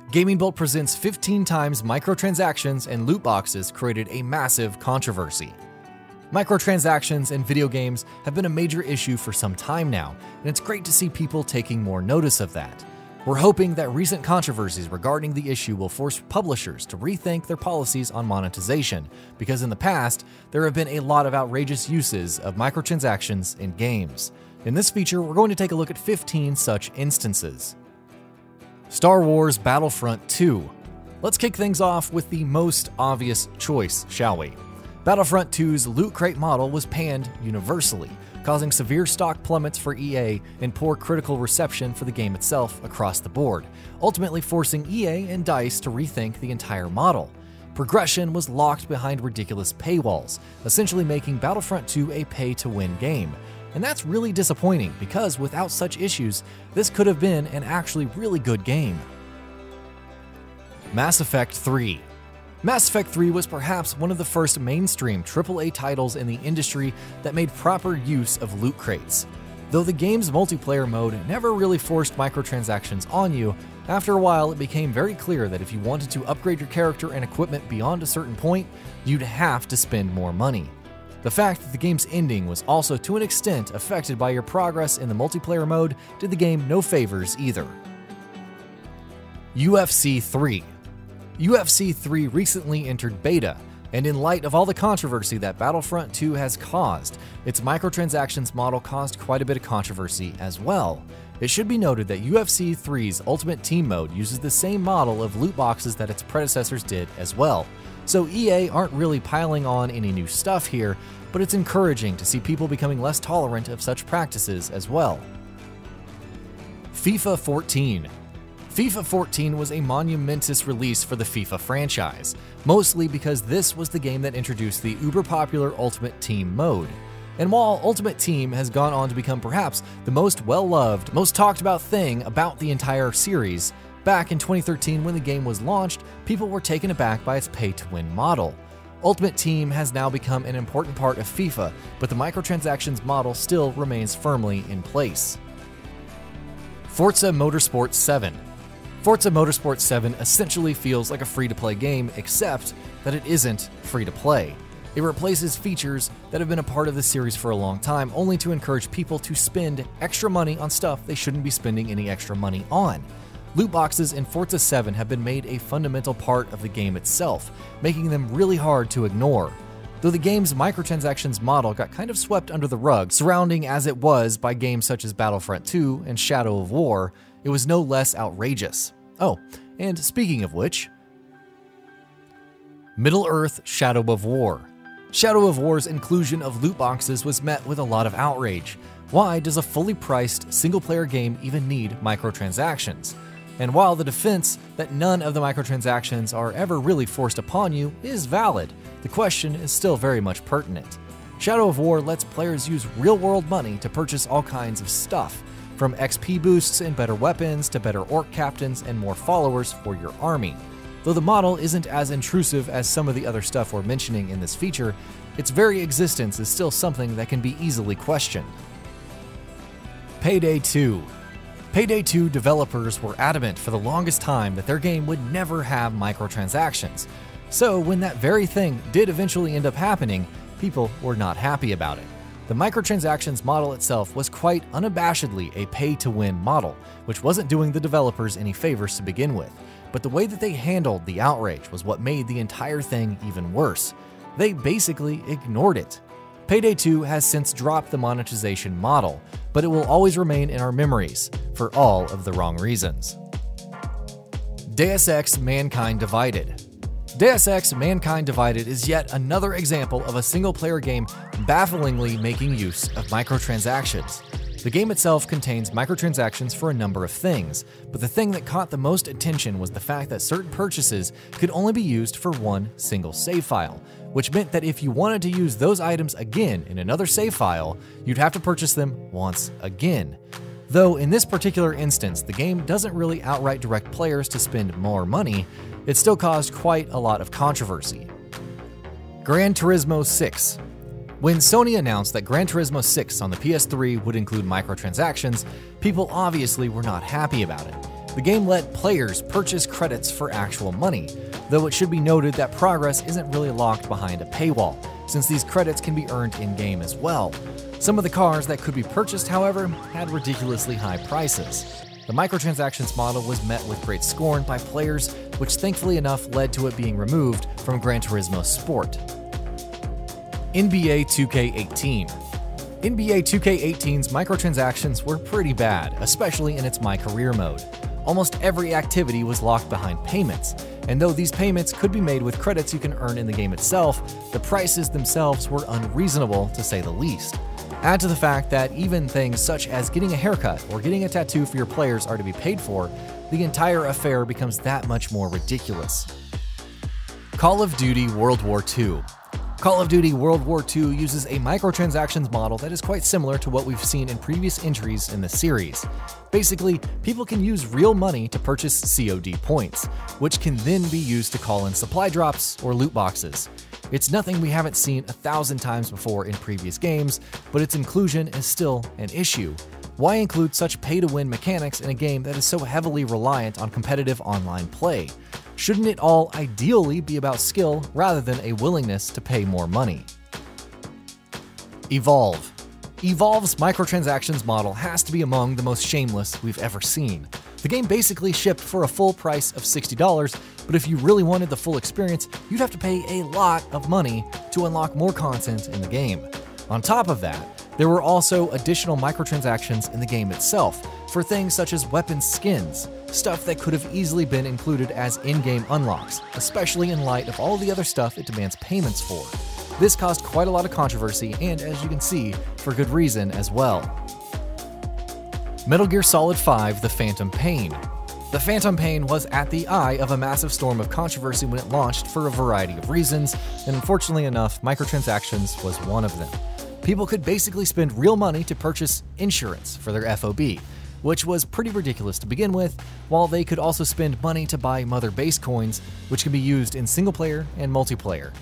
Gaming Bolt presents 15 times microtransactions and loot boxes created a massive controversy. Microtransactions in video games have been a major issue for some time now, and it's great to see people taking more notice of that. We're hoping that recent controversies regarding the issue will force publishers to rethink their policies on monetization, because in the past, there have been a lot of outrageous uses of microtransactions in games. In this feature, we're going to take a look at 15 such instances. Star Wars Battlefront 2. Let's kick things off with the most obvious choice, shall we? Battlefront 2's loot crate model was panned universally, causing severe stock plummets for EA and poor critical reception for the game itself across the board, ultimately forcing EA and DICE to rethink the entire model. Progression was locked behind ridiculous paywalls, essentially making Battlefront 2 a pay-to-win game. And that's really disappointing because without such issues, this could have been an actually really good game. Mass Effect 3. Mass Effect 3 was perhaps one of the first mainstream AAA titles in the industry that made proper use of loot crates. Though the game's multiplayer mode never really forced microtransactions on you, after a while it became very clear that if you wanted to upgrade your character and equipment beyond a certain point, you'd have to spend more money. The fact that the game's ending was also to an extent affected by your progress in the multiplayer mode did the game no favors either. UFC 3. UFC 3 recently entered beta, and in light of all the controversy that Battlefront 2 has caused, its microtransactions model caused quite a bit of controversy as well. It should be noted that UFC 3's Ultimate Team mode uses the same model of loot boxes that its predecessors did as well. So EA aren't really piling on any new stuff here, but it's encouraging to see people becoming less tolerant of such practices as well. FIFA 14. FIFA 14 was a monumentous release for the FIFA franchise, mostly because this was the game that introduced the uber-popular Ultimate Team mode. And while Ultimate Team has gone on to become perhaps the most well-loved, most talked about thing about the entire series, back in 2013 when the game was launched, people were taken aback by its pay-to-win model. Ultimate Team has now become an important part of FIFA, but the microtransactions model still remains firmly in place. Forza Motorsport 7. Forza Motorsport 7 essentially feels like a free-to-play game, except that it isn't free-to-play. It replaces features that have been a part of the series for a long time, only to encourage people to spend extra money on stuff they shouldn't be spending any extra money on. Loot boxes in Forza 7 have been made a fundamental part of the game itself, making them really hard to ignore. Though the game's microtransactions model got kind of swept under the rug, surrounding as it was by games such as Battlefront 2 and Shadow of War, it was no less outrageous. Oh, and speaking of which, Middle-earth Shadow of War. Shadow of War's inclusion of loot boxes was met with a lot of outrage. Why does a fully priced single-player game even need microtransactions? And while the defense that none of the microtransactions are ever really forced upon you is valid, the question is still very much pertinent. Shadow of War lets players use real-world money to purchase all kinds of stuff, from XP boosts and better weapons to better orc captains and more followers for your army. Though the model isn't as intrusive as some of the other stuff we're mentioning in this feature, its very existence is still something that can be easily questioned. PAYDAY 2. PAYDAY 2 developers were adamant for the longest time that their game would never have microtransactions. So when that very thing did eventually end up happening, people were not happy about it. The microtransactions model itself was quite unabashedly a pay-to-win model, which wasn't doing the developers any favors to begin with. But the way that they handled the outrage was what made the entire thing even worse. They basically ignored it. PAYDAY 2 has since dropped the monetization model, but it will always remain in our memories for all of the wrong reasons. Deus Ex Mankind Divided. Deus Ex Mankind Divided is yet another example of a single-player game bafflingly making use of microtransactions. The game itself contains microtransactions for a number of things, but the thing that caught the most attention was the fact that certain purchases could only be used for one single save file, which meant that if you wanted to use those items again in another save file, you'd have to purchase them once again. Though in this particular instance, the game doesn't really outright direct players to spend more money, it still caused quite a lot of controversy. Gran Turismo 6. When Sony announced that Gran Turismo 6 on the PS3 would include microtransactions, people obviously were not happy about it. The game let players purchase credits for actual money, though it should be noted that progress isn't really locked behind a paywall, since these credits can be earned in-game as well. Some of the cars that could be purchased, however, had ridiculously high prices. The microtransactions model was met with great scorn by players, which thankfully enough led to it being removed from Gran Turismo Sport. NBA 2K18. NBA 2K18's microtransactions were pretty bad, especially in its My Career mode. Almost every activity was locked behind payments, and though these payments could be made with credits you can earn in the game itself, the prices themselves were unreasonable to say the least. Add to the fact that even things such as getting a haircut or getting a tattoo for your players are to be paid for, the entire affair becomes that much more ridiculous. Call of Duty World War II. Call of Duty World War II uses a microtransactions model that is quite similar to what we've seen in previous entries in the series. Basically, people can use real money to purchase COD points, which can then be used to call in supply drops or loot boxes. It's nothing we haven't seen 1,000 times before in previous games, but its inclusion is still an issue. Why include such pay-to-win mechanics in a game that is so heavily reliant on competitive online play? Shouldn't it all ideally be about skill rather than a willingness to pay more money? Evolve. Evolve's microtransactions model has to be among the most shameless we've ever seen. The game basically shipped for a full price of $60, but if you really wanted the full experience, you'd have to pay a lot of money to unlock more content in the game. On top of that, there were also additional microtransactions in the game itself for things such as weapon skins, stuff that could have easily been included as in-game unlocks, especially in light of all the other stuff it demands payments for. This caused quite a lot of controversy and, as you can see, for good reason as well. Metal Gear Solid 5: The Phantom Pain. The Phantom Pain was at the eye of a massive storm of controversy when it launched for a variety of reasons, and unfortunately enough, microtransactions was one of them. People could basically spend real money to purchase insurance for their FOB, which was pretty ridiculous to begin with, while they could also spend money to buy Mother Base coins, which can be used in single-player and multiplayer.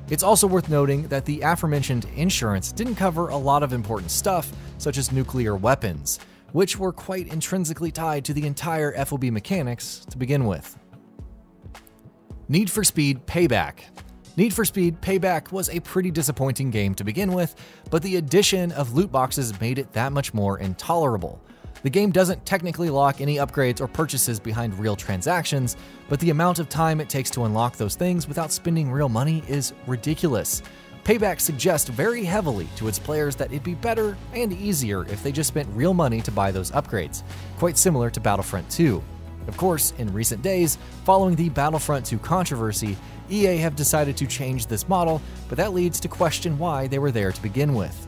It's also worth noting that the aforementioned insurance didn't cover a lot of important stuff, such as nuclear weapons, which were quite intrinsically tied to the entire FOB mechanics to begin with. Need for Speed Payback. Need for Speed Payback was a pretty disappointing game to begin with, but the addition of loot boxes made it that much more intolerable. The game doesn't technically lock any upgrades or purchases behind real transactions, but the amount of time it takes to unlock those things without spending real money is ridiculous. Payback suggests very heavily to its players that it'd be better and easier if they just spent real money to buy those upgrades, quite similar to Battlefront 2. Of course, in recent days, following the Battlefront 2 controversy, EA have decided to change this model, but that leads to question why they were there to begin with.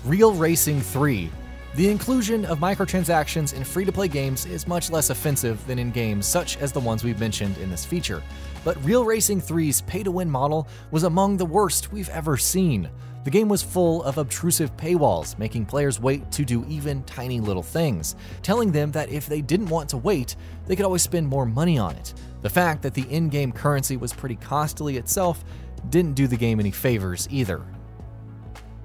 Real Racing 3. The inclusion of microtransactions in free-to-play games is much less offensive than in games such as the ones we've mentioned in this feature, but Real Racing 3's pay-to-win model was among the worst we've ever seen. The game was full of obtrusive paywalls, making players wait to do even tiny little things, telling them that if they didn't want to wait, they could always spend more money on it. The fact that the in-game currency was pretty costly itself didn't do the game any favors either.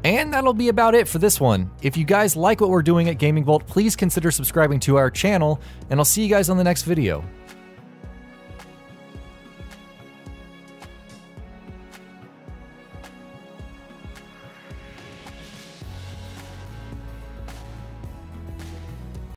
And that'll be about it for this one. If you guys like what we're doing at Gaming Vault, please consider subscribing to our channel, and I'll see you guys on the next video.